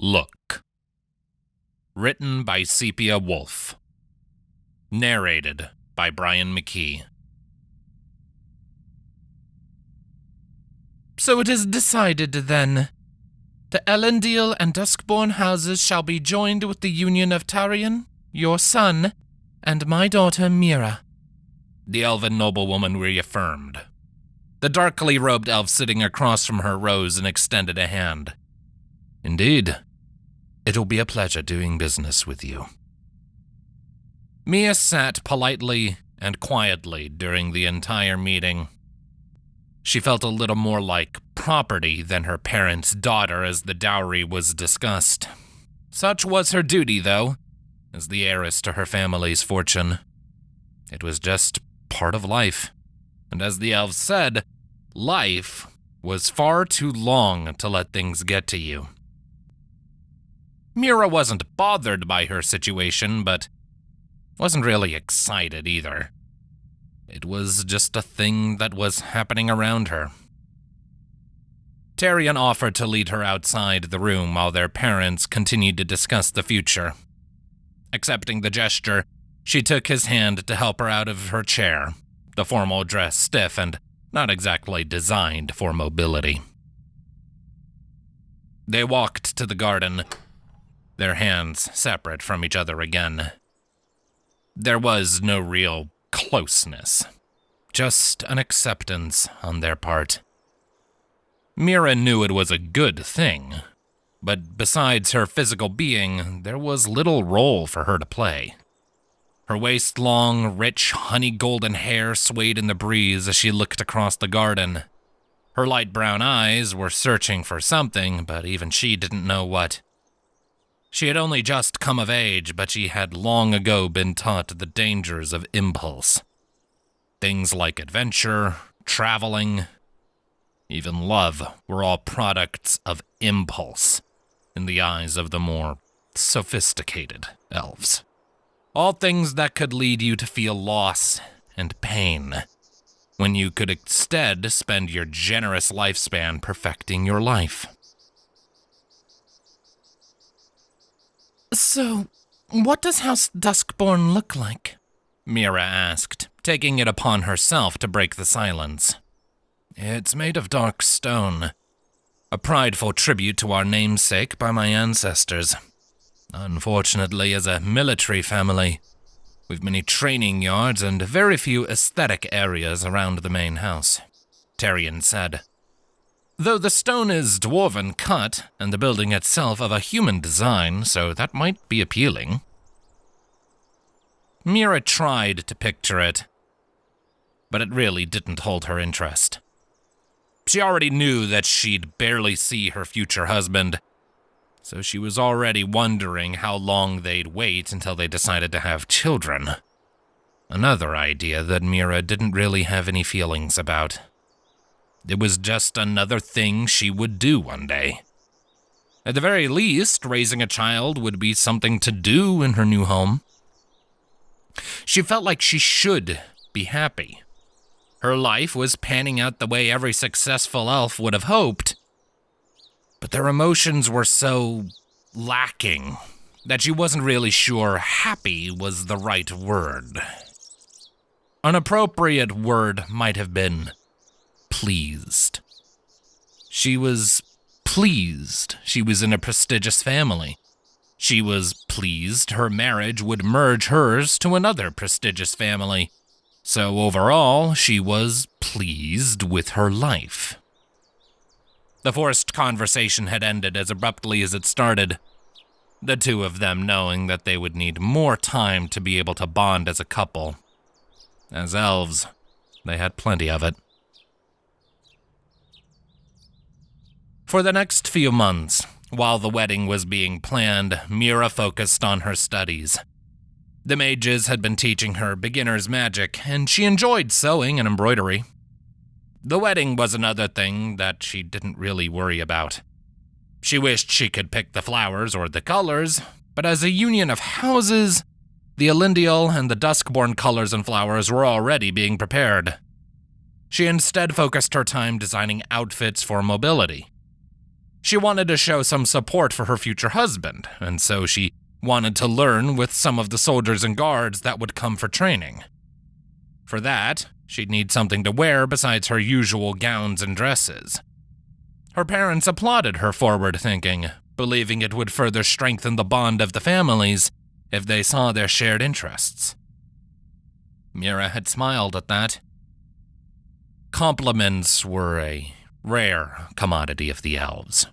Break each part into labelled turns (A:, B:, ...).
A: Look. Written by Sepia Wolf. Narrated by Brian McKee.
B: So it is decided, then. The Elendil and Duskborn houses shall be joined with the union of Tarion, your son, and my daughter Meera.
A: The elven noblewoman reaffirmed. The darkly robed elf sitting across from her rose and extended a hand. Indeed, it'll be a pleasure doing business with you. Mia sat politely and quietly during the entire meeting. She felt a little more like property than her parents' daughter as the dowry was discussed. Such was her duty, though, as the heiress to her family's fortune. It was just part of life, and as the elves said, life was far too long to let things get to you. Meera wasn't bothered by her situation, but wasn't really excited either. It was just a thing that was happening around her. Tarion offered to lead her outside the room while their parents continued to discuss the future. Accepting the gesture, she took his hand to help her out of her chair, the formal dress stiff and not exactly designed for mobility. They walked to the garden, their hands separate from each other again. There was no real closeness, just an acceptance on their part. Meera knew it was a good thing, but besides her physical being, there was little role for her to play. Her waist-long, rich, honey-golden hair swayed in the breeze as she looked across the garden. Her light brown eyes were searching for something, but even she didn't know what. She had only just come of age, but she had long ago been taught the dangers of impulse. Things like adventure, traveling, even love were all products of impulse in the eyes of the more sophisticated elves. All things that could lead you to feel loss and pain, when you could instead spend your generous lifespan perfecting your life.
B: So, what does House Duskborn look like?
A: Meera asked, taking it upon herself to break the silence. It's made of dark stone, a prideful tribute to our namesake by my ancestors. Unfortunately, as a military family, we've many training yards and very few aesthetic areas around the main house, Tarion said. Though the stone is dwarven cut, and the building itself of a human design, so that might be appealing. Meera tried to picture it, but it really didn't hold her interest. She already knew that she'd barely see her future husband, so she was already wondering how long they'd wait until they decided to have children. Another idea that Meera didn't really have any feelings about. It was just another thing she would do one day. At the very least, raising a child would be something to do in her new home. She felt like she should be happy. Her life was panning out the way every successful elf would have hoped, but their emotions were so lacking that she wasn't really sure happy was the right word. An appropriate word might have been pleased. She was pleased she was in a prestigious family. She was pleased her marriage would merge hers to another prestigious family. So overall, she was pleased with her life. The forced conversation had ended as abruptly as it started, the two of them knowing that they would need more time to be able to bond as a couple. As elves, they had plenty of it. For the next few months, while the wedding was being planned, Meera focused on her studies. The mages had been teaching her beginner's magic, and she enjoyed sewing and embroidery. The wedding was another thing that she didn't really worry about. She wished she could pick the flowers or the colors, but as a union of houses, the Elendil and the Duskborn colors and flowers were already being prepared. She instead focused her time designing outfits for mobility. She wanted to show some support for her future husband, and so she wanted to learn with some of the soldiers and guards that would come for training. For that, she'd need something to wear besides her usual gowns and dresses. Her parents applauded her forward thinking, believing it would further strengthen the bond of the families if they saw their shared interests. Meera had smiled at that. Compliments were a rare commodity of the elves.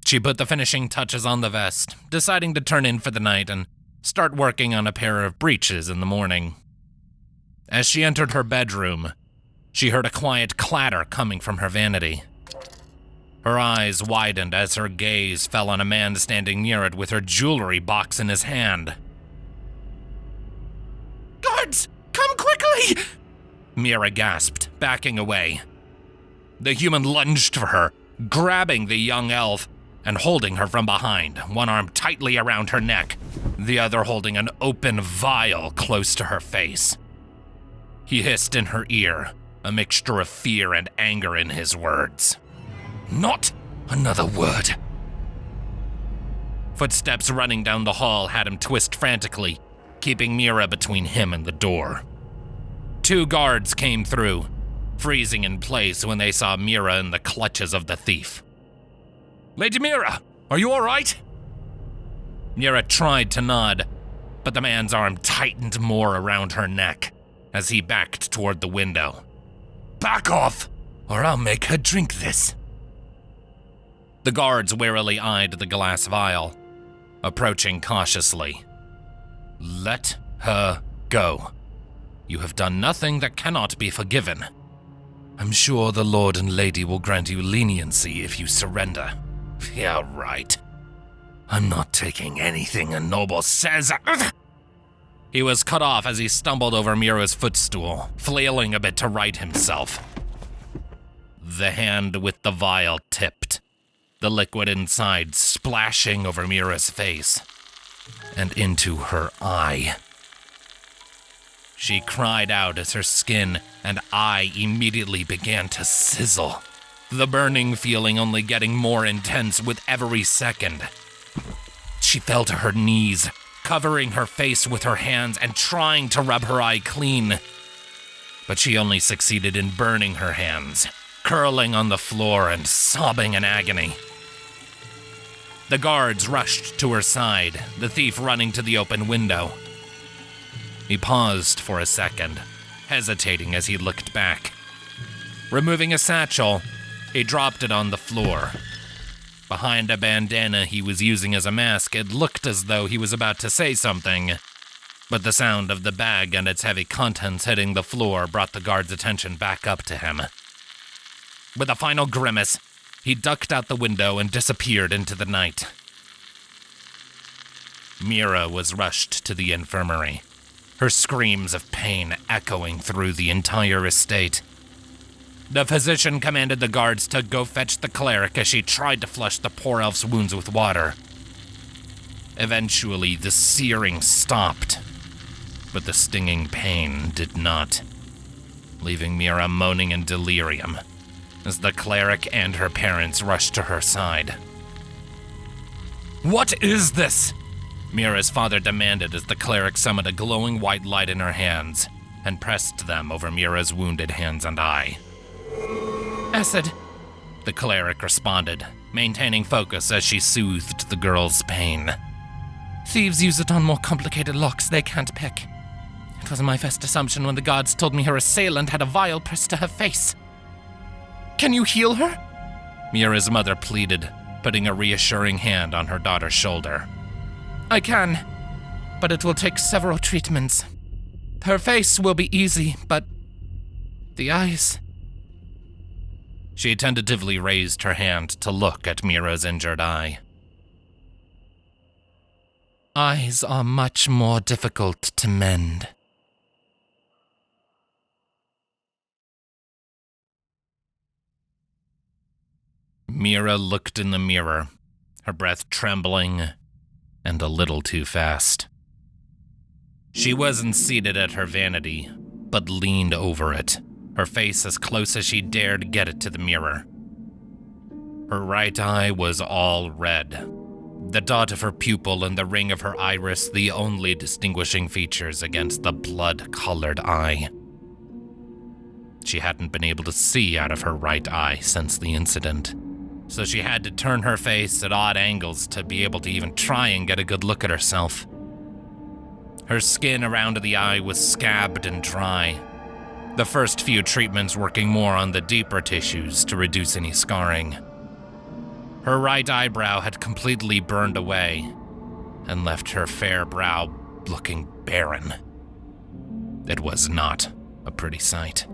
A: She put the finishing touches on the vest, deciding to turn in for the night and start working on a pair of breeches in the morning. As she entered her bedroom, she heard a quiet clatter coming from her vanity. Her eyes widened as her gaze fell on a man standing near it with her jewelry box in his hand.
B: Guards, come quickly!
A: Meera gasped, backing away. The human lunged for her, grabbing the young elf and holding her from behind, one arm tightly around her neck, the other holding an open vial close to her face. He hissed in her ear, a mixture of fear and anger in his words. "Not another word." Footsteps running down the hall had him twist frantically, keeping Meera between him and the door. 2 guards came through, freezing in place when they saw Meera in the clutches of the thief. "Lady Meera, are you all right?" Meera tried to nod, but the man's arm tightened more around her neck as he backed toward the window. "Back off, or I'll make her drink this." The guards warily eyed the glass vial, approaching cautiously. "Let her go. You have done nothing that cannot be forgiven. I'm sure the Lord and Lady will grant you leniency if you surrender." "Yeah, right. I'm not taking anything a noble says." He was cut off as he stumbled over Meera's footstool, flailing a bit to right himself. The hand with the vial tipped, the liquid inside splashing over Meera's face and into her eye. She cried out as her skin and eye immediately began to sizzle, the burning feeling only getting more intense with every second. She fell to her knees, covering her face with her hands and trying to rub her eye clean. But she only succeeded in burning her hands, curling on the floor and sobbing in agony. The guards rushed to her side, the thief running to the open window. He paused for a second, hesitating as he looked back. Removing a satchel, he dropped it on the floor. Behind a bandana he was using as a mask, it looked as though he was about to say something, but the sound of the bag and its heavy contents hitting the floor brought the guard's attention back up to him. With a final grimace, he ducked out the window and disappeared into the night. Meera was rushed to the infirmary, her screams of pain echoing through the entire estate. The physician commanded the guards to go fetch the cleric as she tried to flush the poor elf's wounds with water. Eventually, the searing stopped, but the stinging pain did not, leaving Meera moaning in delirium as the cleric and her parents rushed to her side. "What is this?" Meera's father demanded as the cleric summoned a glowing white light in her hands and pressed them over Meera's wounded hands and eye.
B: "Acid,"
A: the cleric responded, maintaining focus as she soothed the girl's pain.
B: "Thieves use it on more complicated locks they can't pick. It was my first assumption when the guards told me her assailant had a vial pressed to her face. Can you heal her?"
A: Meera's mother pleaded, putting a reassuring hand on her daughter's shoulder.
B: "I can, but it will take several treatments. Her face will be easy, but the eyes..."
A: She tentatively raised her hand to look at Meera's injured eye.
B: "Eyes are much more difficult to mend."
A: Meera looked in the mirror, her breath trembling and a little too fast. She wasn't seated at her vanity, but leaned over it, her face as close as she dared get it to the mirror. Her right eye was all red. The dot of her pupil and the ring of her iris the only distinguishing features against the blood-colored eye. She hadn't been able to see out of her right eye since the incident, so she had to turn her face at odd angles to be able to even try and get a good look at herself. Her skin around the eye was scabbed and dry, the first few treatments working more on the deeper tissues to reduce any scarring. Her right eyebrow had completely burned away and left her fair brow looking barren. It was not a pretty sight.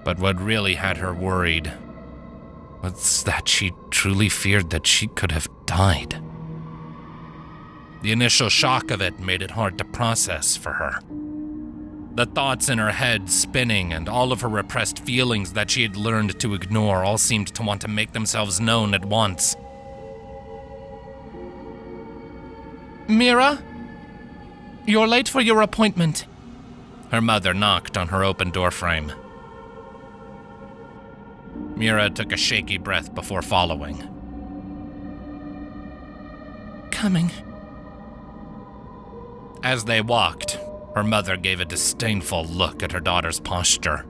A: But what really had her worried was that she truly feared that she could have died. The initial shock of it made it hard to process for her. The thoughts in her head spinning and all of her repressed feelings that she had learned to ignore all seemed to want to make themselves known at once.
B: Meera? You're late for your appointment.
A: Her mother knocked on her open doorframe. Meera took a shaky breath before following.
B: Coming.
A: As they walked, her mother gave a disdainful look at her daughter's posture.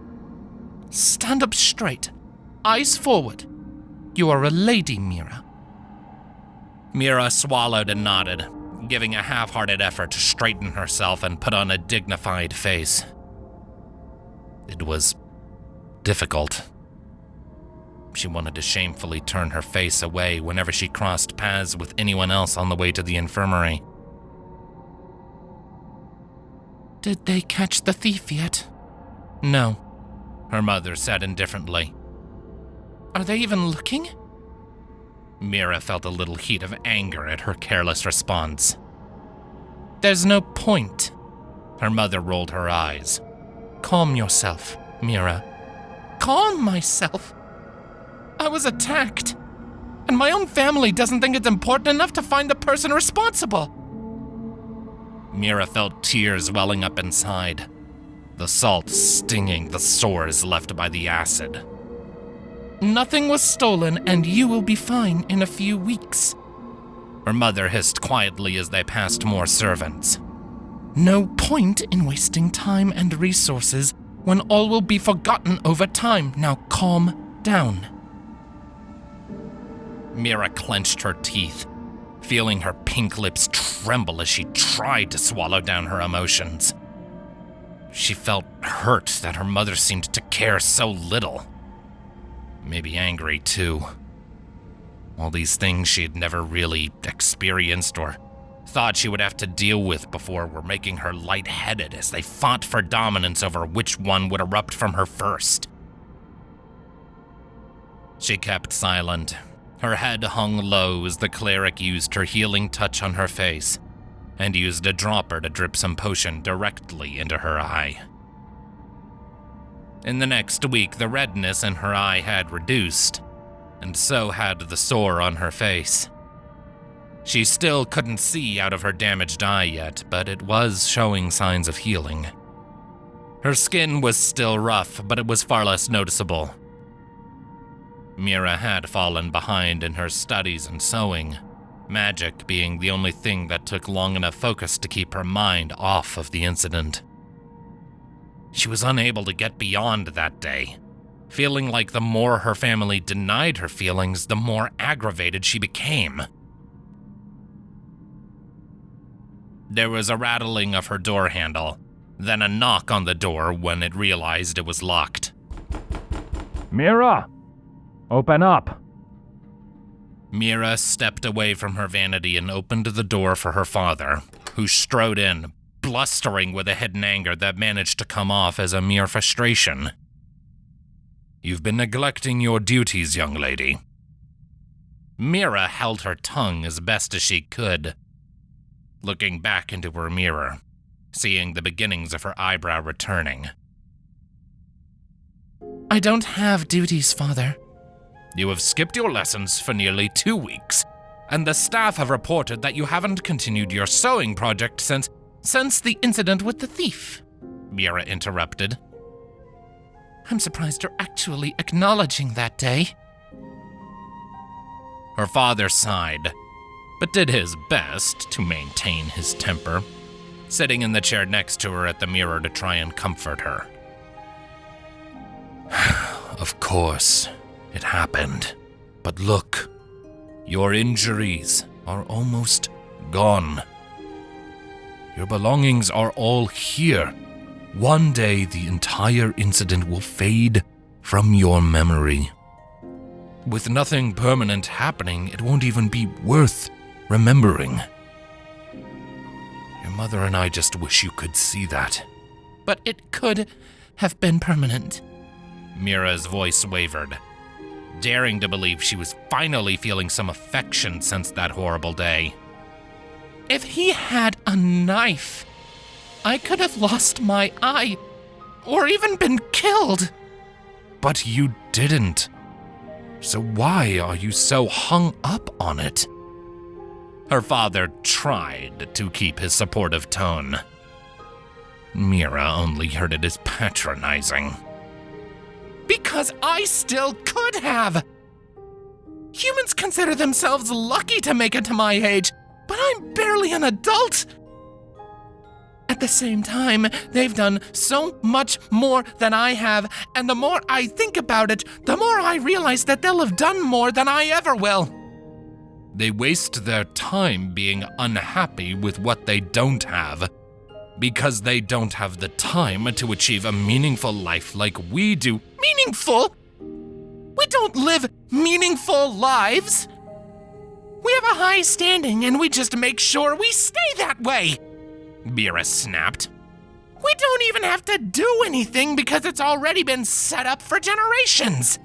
B: Stand up straight. Eyes forward. You are a lady, Meera.
A: Meera swallowed and nodded, giving a half-hearted effort to straighten herself and put on a dignified face. It was difficult. She wanted to shamefully turn her face away whenever she crossed paths with anyone else on the way to the infirmary.
B: Did they catch the thief yet?
A: No, her mother said indifferently.
B: Are they even looking?
A: Meera felt a little heat of anger at her careless response.
B: There's no point.
A: Her mother rolled her eyes.
B: Calm yourself, Meera. Calm myself? I was attacked, and my own family doesn't think it's important enough to find the person responsible.
A: Meera felt tears welling up inside, the salt stinging the sores left by the acid.
B: Nothing was stolen, and you will be fine in a few weeks.
A: Her mother hissed quietly as they passed more servants.
B: No point in wasting time and resources when all will be forgotten over time. Now calm down.
A: Meera clenched her teeth, feeling her pink lips tremble as she tried to swallow down her emotions. She felt hurt that her mother seemed to care so little. Maybe angry, too. All these things she had never really experienced or thought she would have to deal with before were making her lightheaded as they fought for dominance over which one would erupt from her first. She kept silent. Her head hung low as the cleric used her healing touch on her face and used a dropper to drip some potion directly into her eye. In the next week, the redness in her eye had reduced, and so had the sore on her face. She still couldn't see out of her damaged eye yet, but it was showing signs of healing. Her skin was still rough, but it was far less noticeable. Meera had fallen behind in her studies and sewing, magic being the only thing that took long enough focus to keep her mind off of the incident. She was unable to get beyond that day, feeling like the more her family denied her feelings, the more aggravated she became. There was a rattling of her door handle, then a knock on the door when it realized it was locked.
C: Meera! Open up!
A: Meera stepped away from her vanity and opened the door for her father, who strode in, blustering with a hidden anger that managed to come off as a mere frustration. "You've been neglecting your duties, young lady." Meera held her tongue as best as she could, looking back into her mirror, seeing the beginnings of her eyebrow returning.
B: I don't have duties, Father.
A: You have skipped your lessons for nearly 2 weeks, and the staff have reported that you haven't continued your sewing project since
B: the incident with the thief,
A: Meera interrupted.
B: I'm surprised you're actually acknowledging that day.
A: Her father sighed, but did his best to maintain his temper, sitting in the chair next to her at the mirror to try and comfort her. Of course, it happened. But look, your injuries are almost gone. Your belongings are all here. One day, the entire incident will fade from your memory. With nothing permanent happening, it won't even be worth remembering. Your mother and I just wish you could see that.
B: But it could have been permanent.
A: Meera's voice wavered, daring to believe she was finally feeling some affection since that horrible day.
B: If he had a knife, I could have lost my eye, or even been killed.
A: But you didn't. So why are you so hung up on it? Her father tried to keep his supportive tone. Meera only heard it as patronizing.
B: Because I still could have! Humans consider themselves lucky to make it to my age, but I'm barely an adult! At the same time, they've done so much more than I have, and the more I think about it, the more I realize that they'll have done more than I ever will.
A: They waste their time being unhappy with what they don't have, because they don't have the time to achieve a meaningful life like we do.
B: Meaningful? We don't live meaningful lives. We have a high standing and we just make sure we stay that way.
A: Meera snapped.
B: We don't even have to do anything because it's already been set up for generations.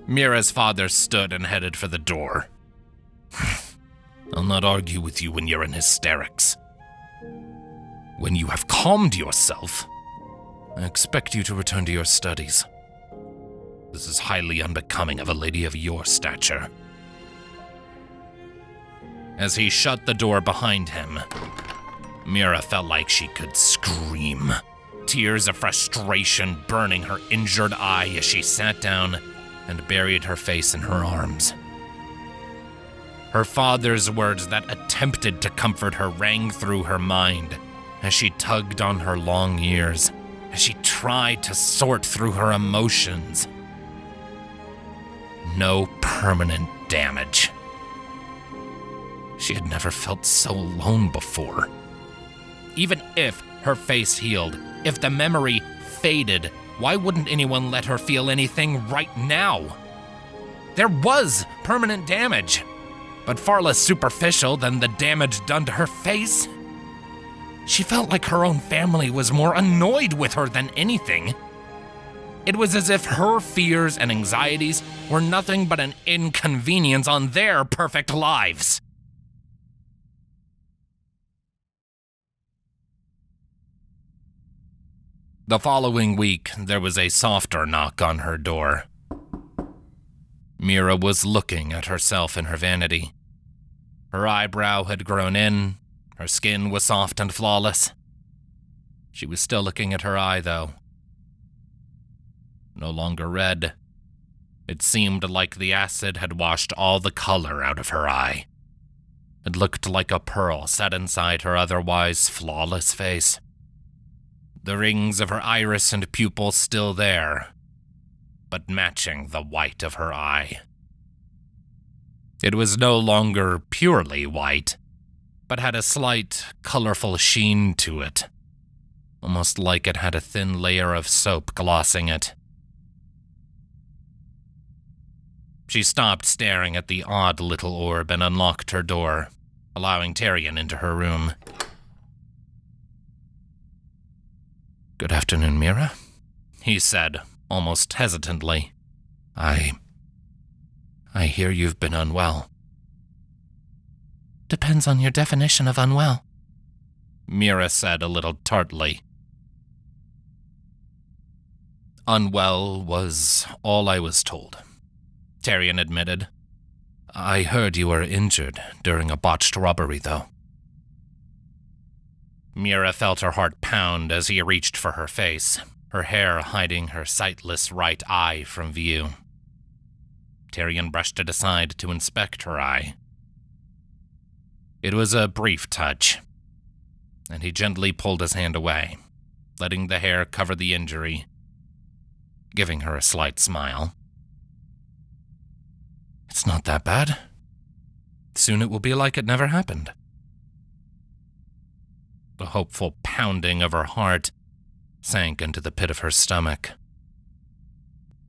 A: Meera's father stood and headed for the door. I'll not argue with you when you're in hysterics. When you have calmed yourself, I expect you to return to your studies. This is highly unbecoming of a lady of your stature. As he shut the door behind him, Meera felt like she could scream, tears of frustration burning her injured eye as she sat down and buried her face in her arms. Her father's words that attempted to comfort her rang through her mind as she tugged on her long ears, as she tried to sort through her emotions. No permanent damage. She had never felt so alone before. Even if her face healed, if the memory faded, why wouldn't anyone let her feel anything right now? There was permanent damage, but far less superficial than the damage done to her face. She felt like her own family was more annoyed with her than anything. It was as if her fears and anxieties were nothing but an inconvenience on their perfect lives. The following week, there was a softer knock on her door. Meera was looking at herself in her vanity. Her eyebrow had grown in, her skin was soft and flawless. She was still looking at her eye, though. No longer red. It seemed like the acid had washed all the color out of her eye. It looked like a pearl set inside her otherwise flawless face. The rings of her iris and pupil still there, but matching the white of her eye. It was no longer purely white, but had a slight, colorful sheen to it, almost like it had a thin layer of soap glossing it. She stopped staring at the odd little orb and unlocked her door, allowing Tyrion into her room. "Good afternoon, Meera," he said, almost hesitantly. I hear you've been unwell."
B: "Depends on your definition of unwell,"
A: Meera said a little tartly. "Unwell was all I was told," Tyrion admitted. "I heard you were injured during a botched robbery, though." Meera felt her heart pound as he reached for her face, her hair hiding her sightless right eye from view. Tyrion brushed it aside to inspect her eye. It was a brief touch, and he gently pulled his hand away, letting the hair cover the injury, giving her a slight smile. It's not that bad. Soon it will be like it never happened. The hopeful pounding of her heart sank into the pit of her stomach.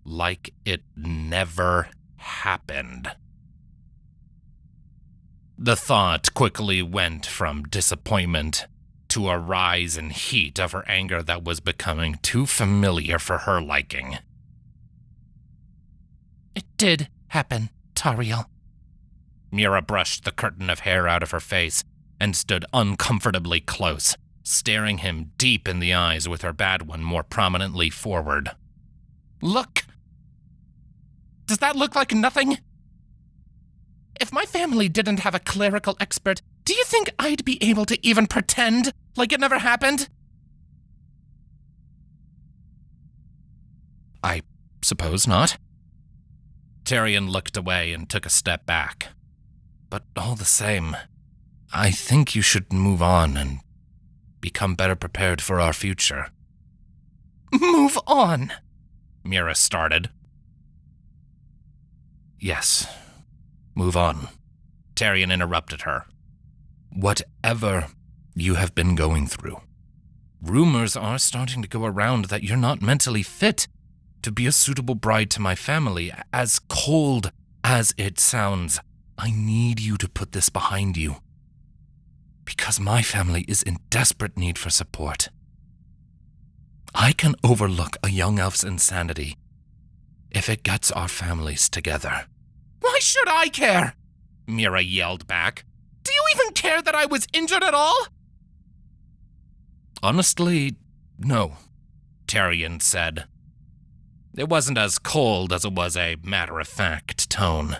A: Like it never happened. The thought quickly went from disappointment to a rise in heat of her anger that was becoming too familiar for her liking.
B: It did happen, Tariel.
A: Meera brushed the curtain of hair out of her face and stood uncomfortably close, staring him deep in the eyes with her bad one more prominently forward.
B: Look! Does that look like nothing? If my family didn't have a clerical expert, do you think I'd be able to even pretend like it never happened?
A: I suppose not. Tyrion looked away and took a step back. But all the same, I think you should move on and become better prepared for our future.
B: Move on?
A: Meera started. Yes, move on. Tyrion interrupted her. Whatever you have been going through, rumors are starting to go around that you're not mentally fit to be a suitable bride to my family. As cold as it sounds, I need you to put this behind you. Because my family is in desperate need for support. I can overlook a young elf's insanity if it gets our families together.
B: Why should I care?
A: Meera yelled back.
B: Do you even care that I was injured at all?
A: Honestly, no, Tyrion said. It wasn't as cold as it was a matter-of-fact tone.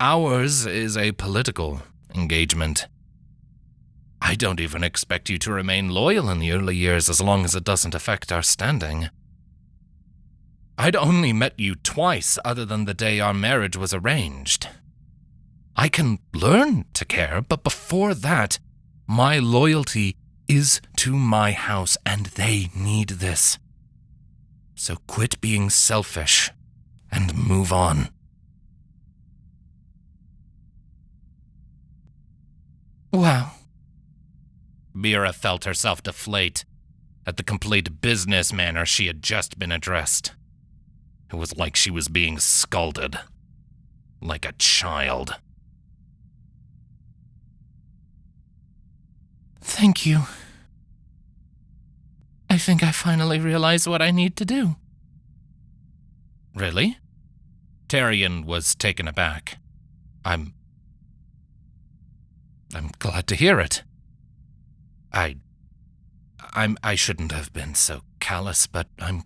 A: Ours is a political engagement. I don't even expect you to remain loyal in the early years as long as it doesn't affect our standing. I'd only met you twice other than the day our marriage was arranged. I can learn to care, but before that, my loyalty is to my house, and they need this. So quit being selfish and move on.
B: Wow.
A: Meera felt herself deflate at the complete business manner she had just been addressed. It was like she was being scalded. Like a child.
B: Thank you. I think I finally realize what I need to do.
A: Really? Tyrion was taken aback. I'm glad to hear it. I shouldn't have been so callous, but I'm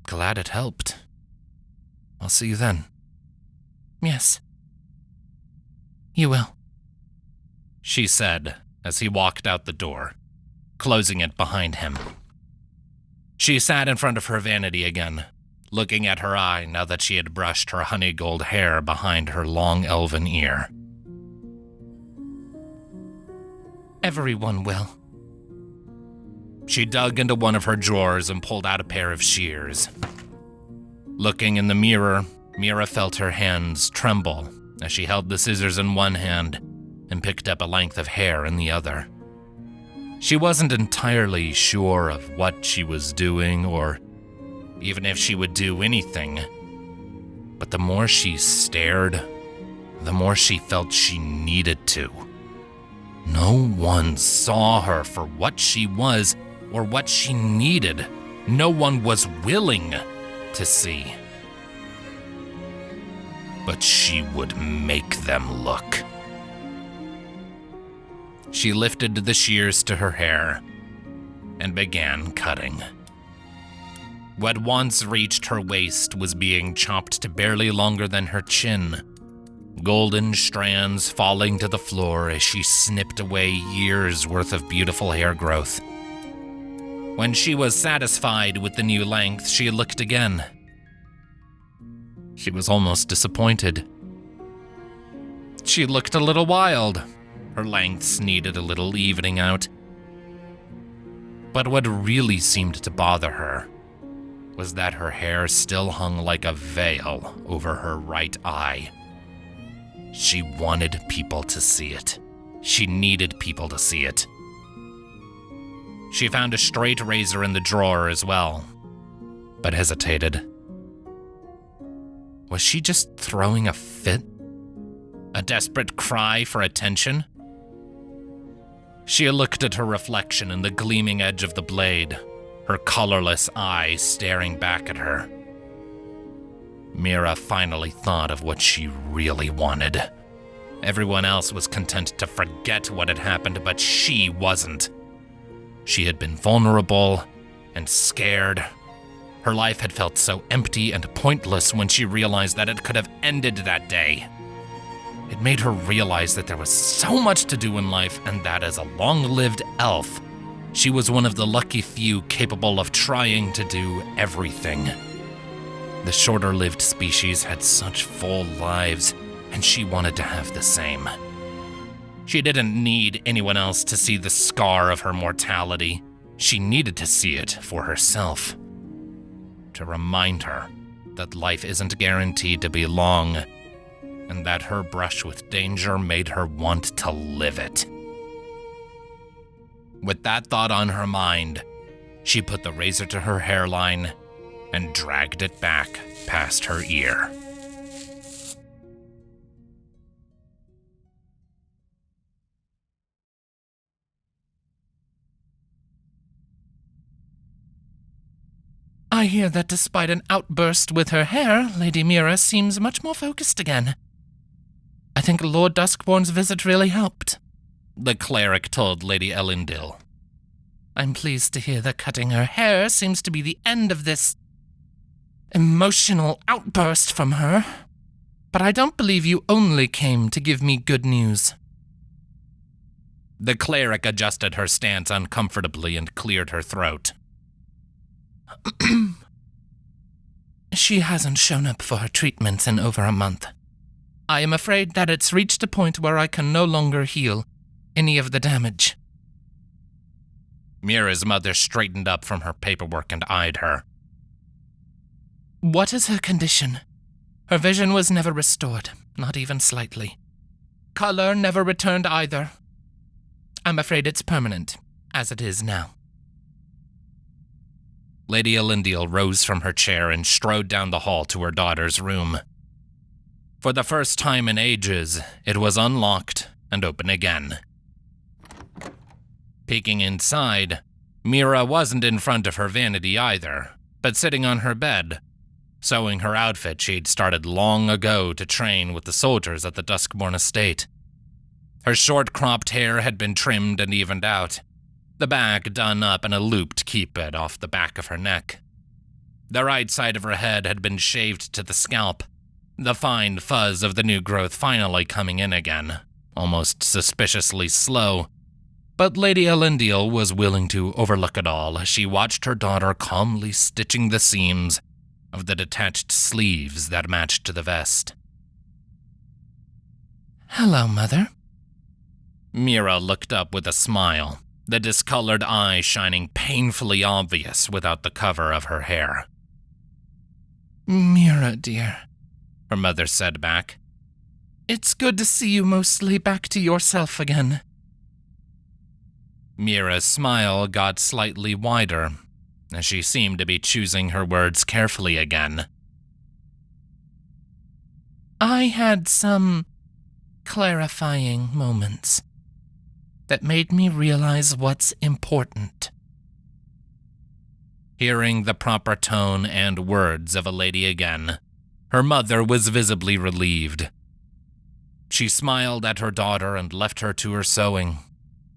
A: glad it helped. I'll see you then.
B: Yes. You will.
A: She said as he walked out the door, closing it behind him. She sat in front of her vanity again, looking at her eye now that she had brushed her honey gold hair behind her long elven ear.
B: Everyone will.
A: She dug into one of her drawers and pulled out a pair of shears. Looking in the mirror, Meera felt her hands tremble as she held the scissors in one hand and picked up a length of hair in the other. She wasn't entirely sure of what she was doing or even if she would do anything. But the more she stared, the more she felt she needed to. No one saw her for what she was or what she needed. No one was willing to see. But she would make them look. She lifted the shears to her hair and began cutting. What once reached her waist was being chopped to barely longer than her chin, golden strands falling to the floor as she snipped away years' worth of beautiful hair growth. When she was satisfied with the new length, she looked again. She was almost disappointed. She looked a little wild. Her lengths needed a little evening out. But what really seemed to bother her was that her hair still hung like a veil over her right eye. She wanted people to see it. She needed people to see it. She found a straight razor in the drawer as well, but hesitated. Was she just throwing a fit? A desperate cry for attention? She looked at her reflection in the gleaming edge of the blade, her colorless eyes staring back at her. Meera finally thought of what she really wanted. Everyone else was content to forget what had happened, but she wasn't. She had been vulnerable and scared. Her life had felt so empty and pointless when she realized that it could have ended that day. It made her realize that there was so much to do in life, and that as a long-lived elf, she was one of the lucky few capable of trying to do everything. The shorter-lived species had such full lives, and she wanted to have the same. She didn't need anyone else to see the scar of her mortality. She needed to see it for herself. To remind her that life isn't guaranteed to be long, and that her brush with danger made her want to live it. With that thought on her mind, she put the razor to her hairline and dragged it back past her ear.
B: I hear that despite an outburst with her hair, Lady Meera seems much more focused again. I think Lord Duskborn's visit really helped,
A: the cleric told Lady Elendil.
B: I'm pleased to hear that cutting her hair seems to be the end of this emotional outburst from her. But I don't believe you only came to give me good news.
A: The cleric adjusted her stance uncomfortably and cleared her throat.
B: She hasn't shown up for her treatments in over a month. I am afraid that it's reached a point where I can no longer heal any of the damage.
A: Meera's mother straightened up from her paperwork and eyed her.
B: What is her condition? Her vision was never restored, not even slightly. Color never returned either. I'm afraid it's permanent, as it is now.
A: Lady Elendil rose from her chair and strode down the hall to her daughter's room. For the first time in ages, it was unlocked and open again. Peeking inside, Meera wasn't in front of her vanity either, but sitting on her bed, sewing her outfit she'd started long ago to train with the soldiers at the Duskborn estate. Her short-cropped hair had been trimmed and evened out, the back done up in a loop to keep it off the back of her neck. The right side of her head had been shaved to the scalp, the fine fuzz of the new growth finally coming in again, almost suspiciously slow. But Lady Elendil was willing to overlook it all as she watched her daughter calmly stitching the seams of the detached sleeves that matched the vest.
B: Hello, Mother.
A: Meera looked up with a smile, the discolored eye shining painfully obvious without the cover of her hair.
B: Meera, dear,
A: her mother said back.
B: It's good to see you mostly back to yourself again.
A: Meera's smile got slightly wider, as she seemed to be choosing her words carefully again.
B: I had some clarifying moments that made me realize what's important.
A: Hearing the proper tone and words of a lady again, her mother was visibly relieved. She smiled at her daughter and left her to her sewing.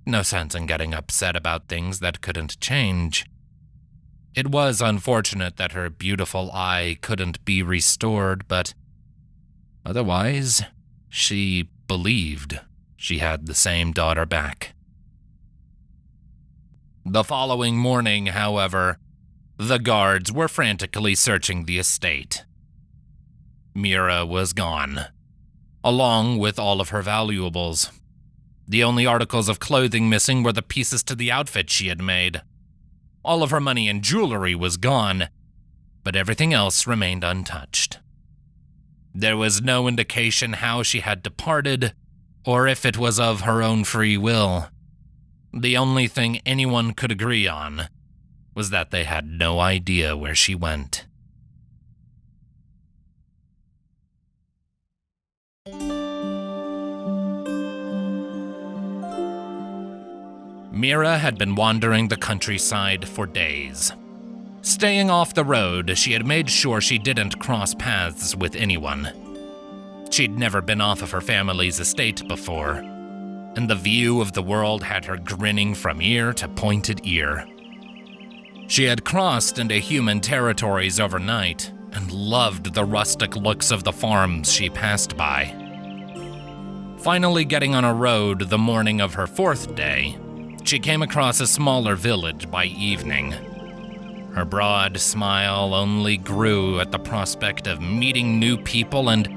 A: No sense in getting upset about things that couldn't change. It was unfortunate that her beautiful eye couldn't be restored, but otherwise, she believed she had the same daughter back. The following morning, however, the guards were frantically searching the estate. Meera was gone, along with all of her valuables. The only articles of clothing missing were the pieces to the outfit she had made. All of her money and jewelry was gone, but everything else remained untouched. There was no indication how she had departed, or if it was of her own free will. The only thing anyone could agree on was that they had no idea where she went. Meera had been wandering the countryside for days. Staying off the road, she had made sure she didn't cross paths with anyone. She'd never been off of her family's estate before, and the view of the world had her grinning from ear to pointed ear. She had crossed into human territories overnight and loved the rustic looks of the farms she passed by. Finally getting on a road the morning of her 4th day, she came across a smaller village by evening. Her broad smile only grew at the prospect of meeting new people and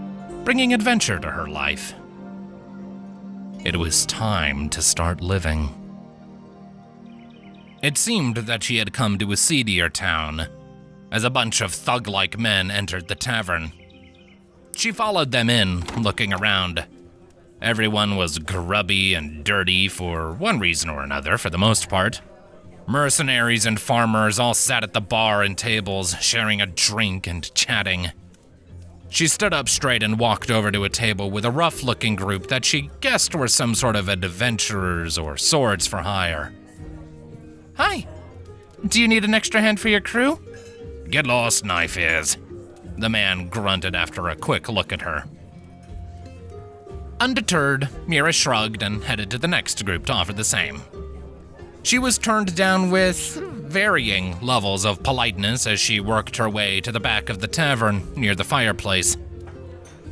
A: bringing adventure to her life. It was time to start living. It seemed that she had come to a seedier town, as a bunch of thug-like men entered the tavern. She followed them in, looking around. Everyone was grubby and dirty for one reason or another, for the most part. Mercenaries and farmers all sat at the bar and tables, sharing a drink and chatting. She stood up straight and walked over to a table with a rough-looking group that she guessed were some sort of adventurers or swords for hire.
B: Hi. Do you need an extra hand for your crew?
A: Get lost, knife ears. The man grunted after a quick look at her. Undeterred, Meera shrugged and headed to the next group to offer the same. She was turned down with varying levels of politeness as she worked her way to the back of the tavern near the fireplace.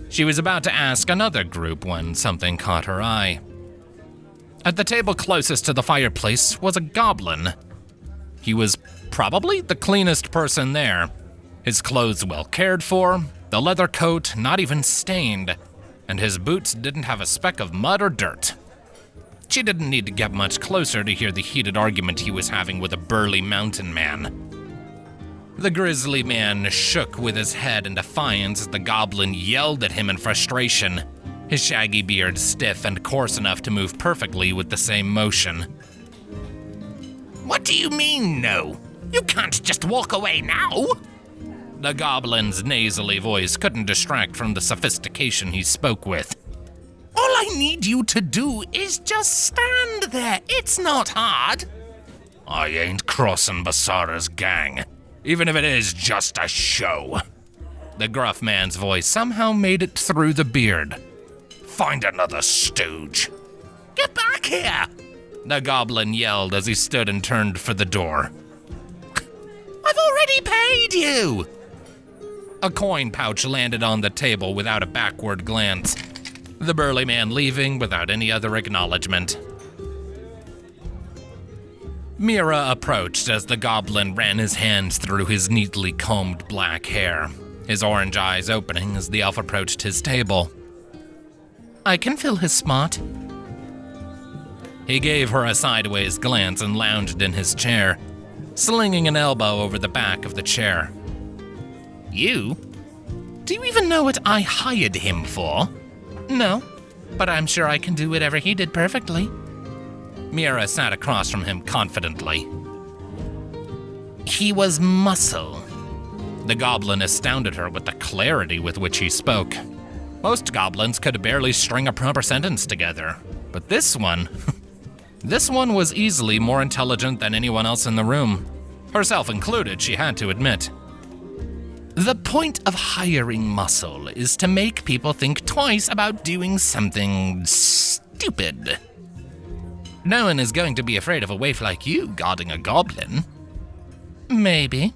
A: She was about to ask another group when something caught her eye. At the table closest to the fireplace was a goblin. He was probably the cleanest person there. His clothes well cared for, the leather coat not even stained, and his boots didn't have a speck of mud or dirt. She didn't need to get much closer to hear the heated argument he was having with a burly mountain man. The grizzly man shook with his head in defiance as the goblin yelled at him in frustration, his shaggy beard stiff and coarse enough to move perfectly with the same motion.
B: What do you mean, no? You can't just walk away now!
A: The goblin's nasally voice couldn't distract from the sophistication he spoke with.
B: All I need you to do is just stand there. It's not hard.
A: I ain't crossing Basara's gang, even if it is just a show. The gruff man's voice somehow made it through the beard. Find another stooge.
B: Get back here!
A: The goblin yelled as he stood and turned for the door.
B: I've already paid you!
A: A coin pouch landed on the table without a backward glance, the burly man leaving without any other acknowledgement. Meera approached as the goblin ran his hands through his neatly combed black hair, his orange eyes opening as the elf approached his table.
B: I can fill his spot.
A: He gave her a sideways glance and lounged in his chair, slinging an elbow over the back of the chair.
B: You? Do you even know what I hired him for? No, but I'm sure I can do whatever he did perfectly.
A: Meera sat across from him confidently.
B: He was muscle.
A: The goblin astounded her with the clarity with which he spoke. Most goblins could barely string a proper sentence together, but this one was easily more intelligent than anyone else in the room. Herself included, she had to admit.
B: The point of hiring muscle is to make people think twice about doing something stupid. No one is going to be afraid of a waif like you guarding a goblin. Maybe.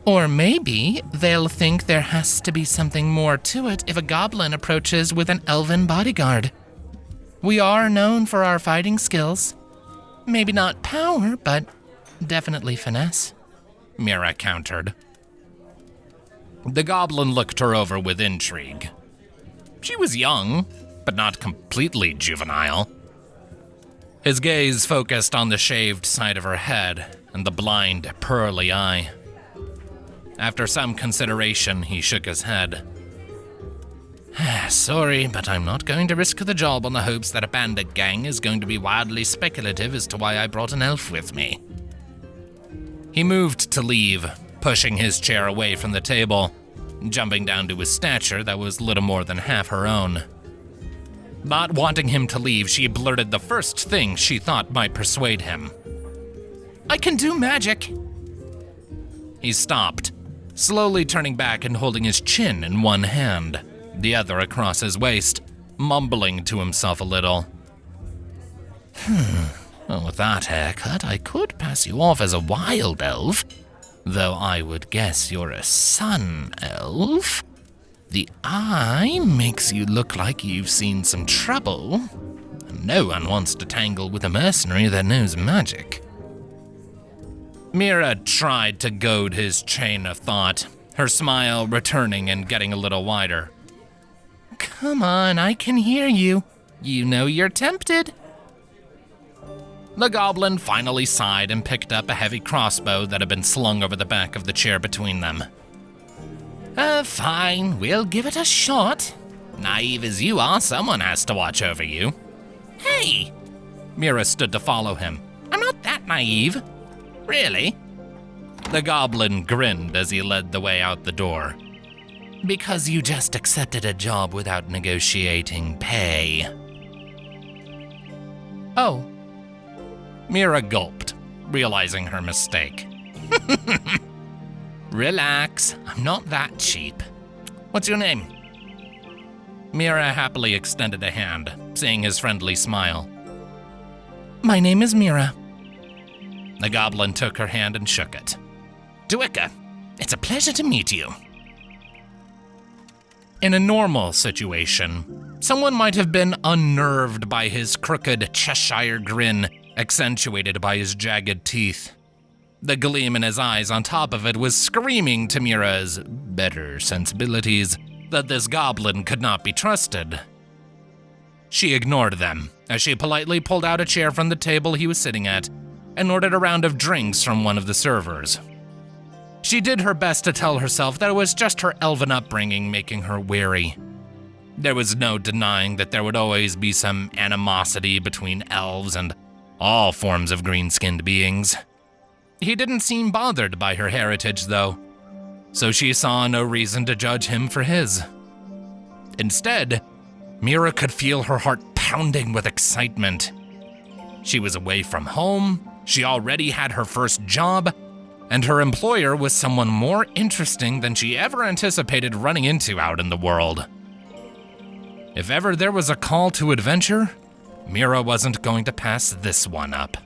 B: Or maybe they'll think there has to be something more to it if a goblin approaches with an elven bodyguard. We are known for our fighting skills. Maybe not power, but definitely finesse.
A: Meera countered. The goblin looked her over with intrigue. She was young, but not completely juvenile. His gaze focused on the shaved side of her head and the blind, pearly eye. After some consideration, he shook his head. Sorry, but I'm not going to risk the job on the hopes that a bandit gang is going to be wildly speculative as to why I brought an elf with me. He moved to leave, pushing his chair away from the table, jumping down to his stature that was little more than half her own. Not wanting him to leave, she blurted the first thing she thought might persuade him.
B: I can do magic.
A: He stopped, slowly turning back and holding his chin in one hand, the other across his waist, mumbling to himself a little. Well, with that haircut, I could pass you off as a wild elf, though I would guess you're a sun elf. The eye makes you look like you've seen some trouble, and no one wants to tangle with a mercenary that knows magic. Meera tried to goad his chain of thought, her smile returning and getting a little wider.
B: Come on, I can hear you. You know you're tempted.
A: The goblin finally sighed and picked up a heavy crossbow that had been slung over the back of the chair between them.
B: Fine, we'll give it a shot. Naive as you are, someone has to watch over you. Hey!
A: Meera stood to follow him.
B: I'm not that naive. Really?
A: The goblin grinned as he led the way out the door.
B: Because you just accepted a job without negotiating pay.
A: Oh. Meera gulped, realizing her mistake.
B: Relax, I'm not that cheap. What's your name?
A: Meera happily extended a hand, seeing his friendly smile.
B: My name is Meera.
A: The goblin took her hand and shook it.
B: Duika, it's a pleasure to meet you.
A: In a normal situation, someone might have been unnerved by his crooked Cheshire grin, accentuated by his jagged teeth. The gleam in his eyes on top of it was screaming to Meera's better sensibilities that this goblin could not be trusted. She ignored them as she politely pulled out a chair from the table he was sitting at and ordered a round of drinks from one of the servers. She did her best to tell herself that it was just her elven upbringing making her wary. There was no denying that there would always be some animosity between elves and all forms of green-skinned beings. He didn't seem bothered by her heritage, though, so she saw no reason to judge him for his. Instead, Meera could feel her heart pounding with excitement. She was away from home, she already had her first job, and her employer was someone more interesting than she ever anticipated running into out in the world. If ever there was a call to adventure, Meera wasn't going to pass this one up.